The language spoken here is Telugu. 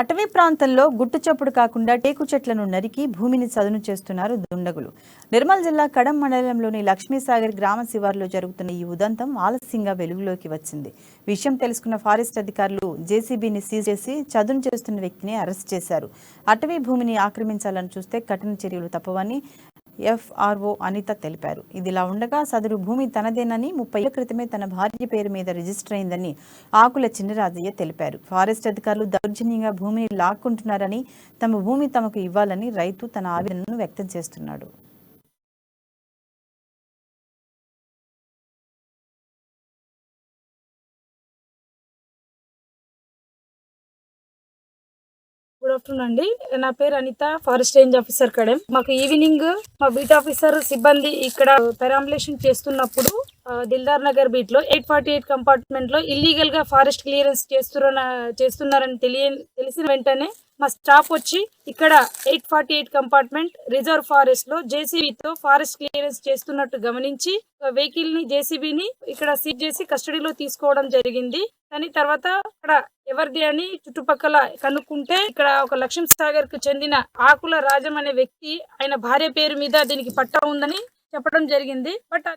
అటవీ ప్రాంతంలో గుట్టు చప్పుడు కాకుండా టేకు చెట్లను నరికి భూమిని చదును చేస్తున్నారు దుండగులు. నిర్మల్ జిల్లా కడం మండలంలోని లక్ష్మీసాగర్ గ్రామ శివారులో జరుగుతున్న ఈ ఉదంతం ఆలస్యంగా వెలుగులోకి వచ్చింది. విషయం తెలుసుకున్న ఫారెస్ట్ అధికారులు జేసీబీని సీజ్ చేసి చదును చేస్తున్న వ్యక్తిని అరెస్ట్ చేశారు. అటవీ భూమిని ఆక్రమించాలని చూస్తే కఠిన చర్యలు తప్పవని ఎఫ్ఆర్ఓ అనిత తెలిపారు. ఇదిలా ఉండగా సదరు భూమి తనదేనని 30 ఏళ్ల క్రితమే తన భార్య పేరు మీద రిజిస్టర్ అయిందని ఆకుల చిన్నరాజయ్య తెలిపారు. ఫారెస్ట్ అధికారులు దౌర్జన్యంగా భూమిని లాక్కుంటున్నారని, తమ భూమి తమకు ఇవ్వాలని రైతు తన ఆవేదనను వ్యక్తం చేస్తున్నాడు. గుడ్ ఆఫ్టర్నూన్ అండి. నా పేరు Anitha, forest range officer Kadem. మాకు ఈవినింగ్ మా బీట్ ఆఫీసర్ సిబ్బంది ఇక్కడ పెరాంబులేషన్ చేస్తున్నప్పుడు దిల్దార్ నగర్ బీట్ లో 848 కంపార్ట్మెంట్ లో ఇల్లీగల్ గా ఫారెస్ట్ క్లియరెన్స్ చేస్తున్నారని తెలిసిన వెంటనే మా స్టాఫ్ వచ్చి ఇక్కడ 848 కంపార్ట్మెంట్ రిజర్వ్ ఫారెస్ట్ లో జేసీబీతో ఫారెస్ట్ క్లియరెన్స్ చేస్తున్నట్టు గమనించి వెహికల్ ని జేసీబీని ఇక్కడ సీజ్ చేసి కస్టడీలో తీసుకోవడం జరిగింది. కానీ తర్వాత ఇక్కడ ఎవరిది అని చుట్టుపక్కల కనుక్కుంటే ఇక్కడ ఒక లక్ష్మీ సాగర్ కు చెందిన ఆకుల రాజం అనే వ్యక్తి ఆయన భార్య పేరు మీద దీనికి పట్టా ఉందని చెప్పడం జరిగింది. బట్